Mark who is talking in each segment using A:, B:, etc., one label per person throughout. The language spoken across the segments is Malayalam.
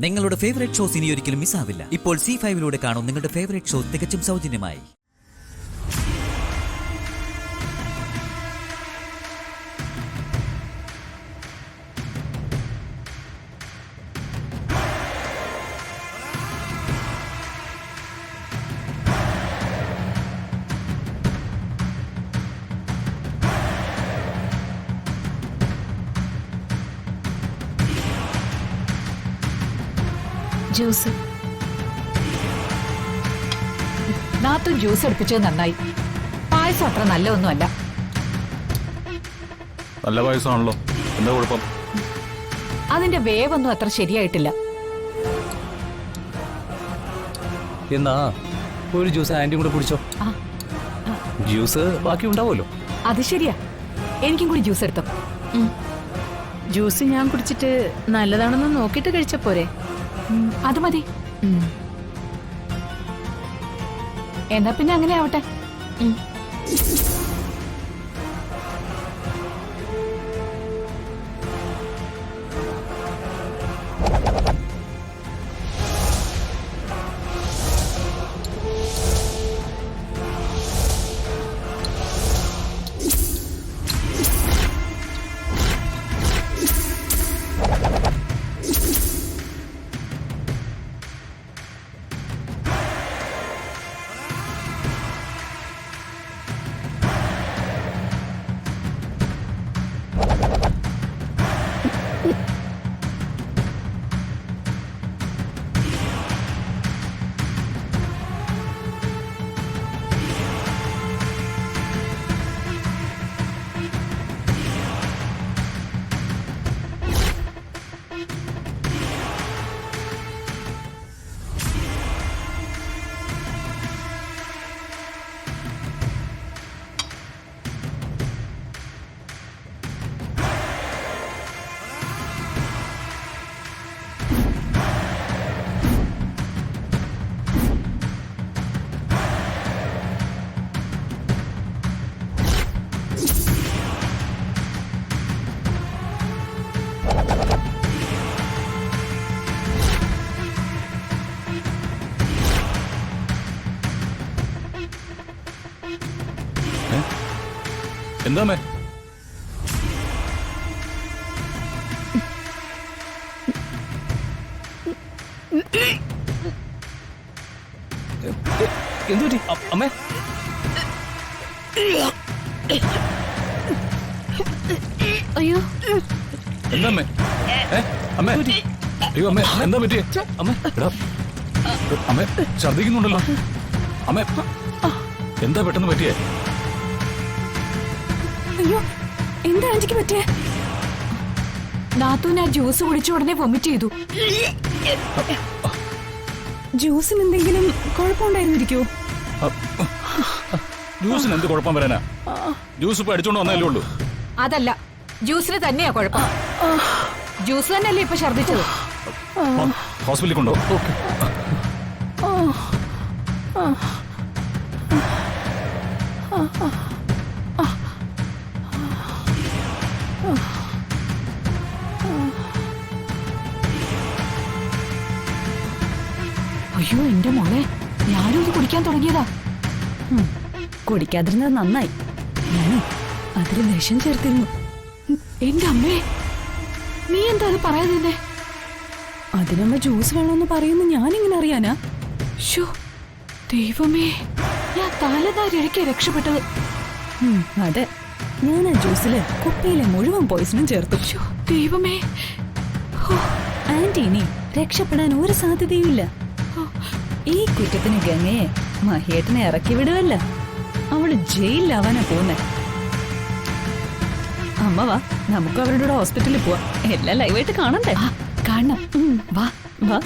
A: നിങ്ങളുടെ ഫേവറേറ്റ് ഷോസ് ഇനി ഒരിക്കലും മിസ്സാവില്ല. ഇപ്പോൾ C5 കാണും നിങ്ങളുടെ ഫേവറേറ്റ് ഷോ തികച്ചും സൗജന്യമായി.
B: ജ്യൂസ് നാത്തു ജ്യൂസ് എടുപ്പിച്ചത് നന്നായി. പായസം അത്ര നല്ലതൊന്നുമല്ല.
C: നല്ല പായസമാണല്ലോ, എന്താ കുഴപ്പം?
B: അതിന്റെ വേവൊന്നും അത്ര ശരിയായിട്ടില്ല.
D: എന്നാ ഒരു ജ്യൂസ് ആന്റിയും കൂടെ കുടിച്ചോ. ജ്യൂസ് ബാക്കി ഉണ്ടാവുമല്ലോ.
B: അത് ശരിയാ, എനിക്കും കൂടി ജ്യൂസ് എടുത്തോ.
E: ജ്യൂസ് ഞാൻ കുടിച്ചിട്ട് നല്ലതാണെന്ന് നോക്കിട്ട് കഴിച്ച പോരെ?
B: അത് മതി. എന്നാ പിന്നെ അങ്ങനെ ആവട്ടെ.
C: എന്താ മേ?
D: എന്തു പറ്റി അമ്മേ?
E: അയ്യോ
C: എന്താ അമ്മേ? അമ്മേ, അയ്യോ അമ്മേ, എന്താ പറ്റിയേ?
D: അമ്മേ
C: എടാ, അമ്മേ ഛർദിക്കുന്നുണ്ടല്ലോ. അമ്മേ, എന്താ പെട്ടെന്ന് പറ്റിയേ?
B: അയ്യോ, എന്താ ആന്റിക്ക് പറ്റേ? നാത്തൂന് ആ ജ്യൂസ് കുടിച്ച ഉടനെ വൊമിറ്റ് ചെയ്തു.
E: ജ്യൂസിന് എന്തെങ്കിലും കുഴപ്പമുണ്ടായിരുന്നിരിക്കോ?
C: ജ്യൂസിന് എന്ത് കുഴപ്പം വരാനാ? ജ്യൂസ് ഇപ്പൊ അടിച്ചോണ്ട് വന്നല്ലേ ഉള്ളൂ.
B: അതല്ല, ജ്യൂസിന് തന്നെയാ കുഴപ്പം. ജ്യൂസ് തന്നെയല്ലേ ഇപ്പൊ ഛർദിച്ചത്.
C: ഹോസ്പിറ്റലിൽ കൊണ്ടോ?
B: അയ്യോ എന്റെ മോളെ, ഞാനും ഇത് കുടിക്കാൻ തുടങ്ങിയതാ.
E: കുടിക്കാതിരുന്നത് നന്നായി. ഞാനേ അതിൽ വിഷം ചേർത്തിരുന്നു.
B: എന്റെ അമ്മേ, നീ എന്താ അത് പറയാതെ?
E: അതിനമ്മ ജ്യൂസ് വേണമെന്ന് പറയുന്നു, ഞാനിങ്ങനെ അറിയാനാ?
B: ശോ ദൈവമേ, ഞാൻ തലനാരിഴയ്ക്ക് രക്ഷപ്പെട്ടത്.
E: അതെ, ഞാൻ ആ ജ്യൂസില് കുപ്പിയിലെ മുഴുവൻ പോയിസണും ചേർത്തു.
B: ശോ ദൈവമേ,
E: ആന്റി ഇനി രക്ഷപ്പെടാൻ ഒരു സാധ്യതയുമില്ല. ഈ കുറ്റത്തിന് ഗംഗയെ മഹിയേട്ടനെ ഇറക്കി വിടുവല്ല. അവള് ജയിലിലാവാനാ പോകുന്നേ. അമ്മ വാ, നമുക്ക് അവരുടെ കൂടെ ഹോസ്പിറ്റലിൽ പോവാം. എല്ലാം ലൈവായിട്ട് കാണണ്ടേ?
B: കാണണം. വാ
E: വാ.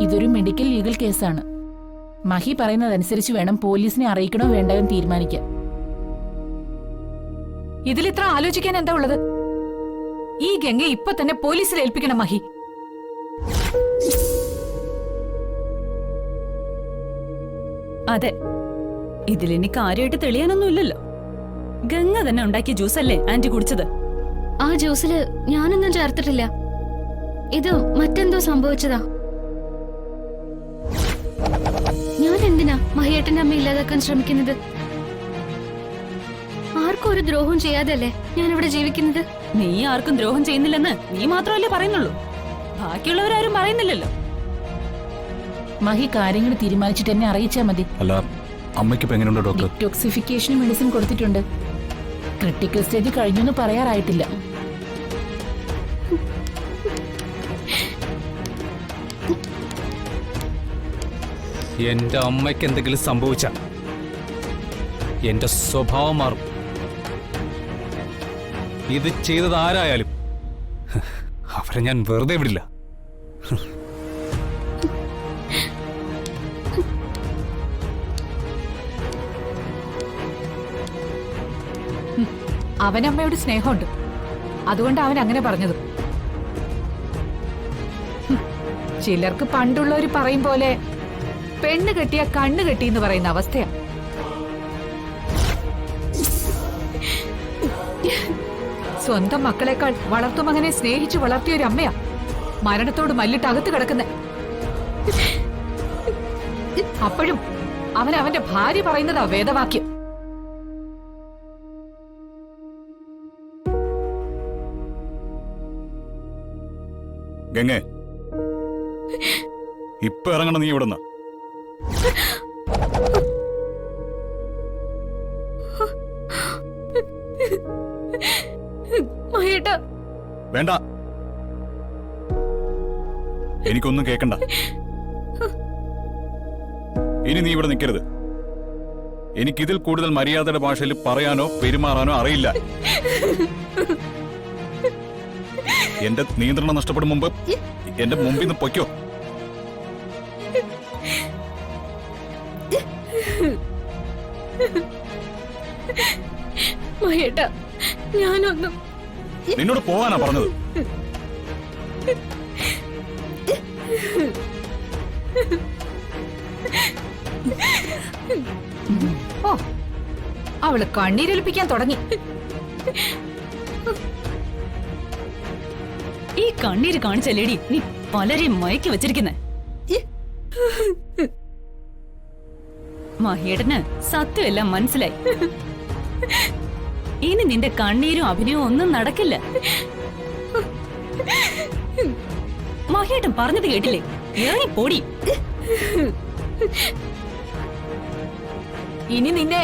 F: ഇതൊരു മെഡിക്കൽ ലീഗൽ കേസാണ്. മഹി പറയുന്നതനുസരിച്ച് വേണം പോലീസിനെ അറിയിക്കണോ വേണ്ടോ എന്ന് തീരുമാനിക്കാൻ.
B: ഇതിലിത്ര ആലോചിക്കാൻ എന്താ ഉള്ളത്? ഈ ഗംഗ ഇപ്പൊ തന്നെ പോലീസിൽ ഏൽപ്പിക്കണം മഹി.
E: അതെ, ഇതിലിനി കാര്യമായിട്ട് തെളിയാനൊന്നുമില്ലല്ലോ. ഗംഗ തന്നെ ഉണ്ടാക്കിയ ജ്യൂസല്ലേ ആന്റി കുടിച്ചത്?
G: ആ ജ്യൂസില് ഞാനൊന്നും ചേർത്തിട്ടില്ല. ഇത് മറ്റെന്തോ സംഭവിച്ചതാ. ഞാൻ എന്തിനാ മഹിയേട്ടന്റെ അമ്മ ഇല്ലാതാക്കാൻ ശ്രമിക്കുന്നത്? ആർക്കും ഒരു ദ്രോഹവും ചെയ്യാതല്ലേ ഞാൻ ഇവിടെ ജീവിക്കുന്നത്.
E: നീ ആർക്കും ദ്രോഹം ചെയ്യുന്നില്ലെന്ന് നീ മാത്രമല്ലേ പറയുന്നുള്ളൂ, ബാക്കിയുള്ളവരാരും പറയുന്നില്ലല്ലോ.
F: മഹി കാര്യങ്ങൾ തീരുമാനിച്ചിട്ട് എന്നെ അറിയിച്ചാൽ മതി.
C: അല്ല, അമ്മയ്ക്കിപ്പോ എങ്ങനെയുണ്ട് ഡോക്ടർ?
F: ഡിറ്റോക്സിഫിക്കേഷൻ മെഡിസിൻ കൊടുത്തിട്ടുണ്ട്. ക്രിട്ടിക്കൽ സ്റ്റേജ് കഴിഞ്ഞൊന്നും പറയാറായിട്ടില്ല.
D: എന്റെ അമ്മയ്ക്ക് എന്തെങ്കിലും സംഭവിച്ച എന്റെ സ്വഭാവം മാറും. ഇത് ചെയ്തത് ആരായാലും അവരെ ഞാൻ വെറുതെ വിടില്ല.
B: അവനമ്മയോട് സ്നേഹമുണ്ട്, അതുകൊണ്ട് അവൻ അങ്ങനെ പറഞ്ഞത്. ചിലർക്ക് പണ്ടുള്ളവര് പറയും പോലെ പെണ്ണ് കെട്ടിയ കണ്ണ് കെട്ടി എന്ന് പറയുന്ന അവസ്ഥയാ. സ്വന്തം മക്കളെക്കാൾ വളർത്തുമകനെ സ്നേഹിച്ചു വളർത്തിയ ഒരു അമ്മയാ മരണത്തോട് മല്ലിട്ട് അകത്ത് കിടക്കുന്നെ. അപ്പോഴും അവൻ അവന്റെ ഭാര്യ പറയുന്നതാ വേദവാക്യം.
H: ഗംഗേ, ഇപ്പൊ ഇറങ്ങണം നീ ഇവിടുന്ന്. വേണ്ട, എനിക്കൊന്നും കേക്കണ്ട. ഇനി നീ ഇവിടെ നിൽക്കരുത്. എനിക്കിതിൽ കൂടുതൽ മര്യാദയുടെ ഭാഷയിൽ പറയാനോ പെരുമാറാനോ അറിയില്ല. എന്റെ നിയന്ത്രണം നഷ്ടപ്പെടും മുമ്പ് എന്റെ മുമ്പിൽ നിന്ന് പൊയ്ക്കോ.
G: മഹേട്ടാ, ഞാനൊന്നും
H: നിന്നോട് പോവാനാ പറഞ്ഞത്.
B: ഓ, അവള് കണ്ണീരൊലിപ്പിക്കാൻ തുടങ്ങി.
E: ഈ കണ്ണീര് കാണിച്ചല്ലേടി നീ പലരെയും മയക്കി വെച്ചിരിക്കുന്നെ. മഹിയേട്ടന് സത്യമെല്ലാം മനസ്സിലായി. ഇനി നിന്റെ കണ്ണീരും അഭിനയവും ഒന്നും നടക്കില്ല. മഹിയേട്ടൻ പറഞ്ഞത് കേട്ടില്ലേ? ഇറങ്ങി പോടി.
B: ഇനി നിന്നെ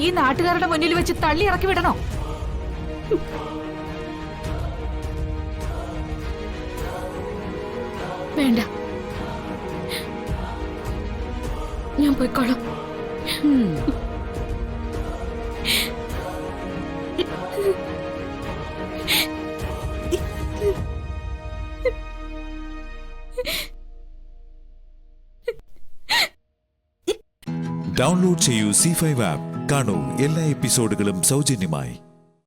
B: ഈ നാട്ടുകാരുടെ മുന്നിൽ വെച്ച് തള്ളി ഇറക്കി വിടണോ?
G: വേണ്ട, ഞാൻ പോയിക്കോളാം.
I: ഡൗൺലോഡ് ചെയ്യൂ C5 ആപ്പ്. കാണൂ എല്ലാ എപ്പിസോഡുകളും സൗജന്യമായി.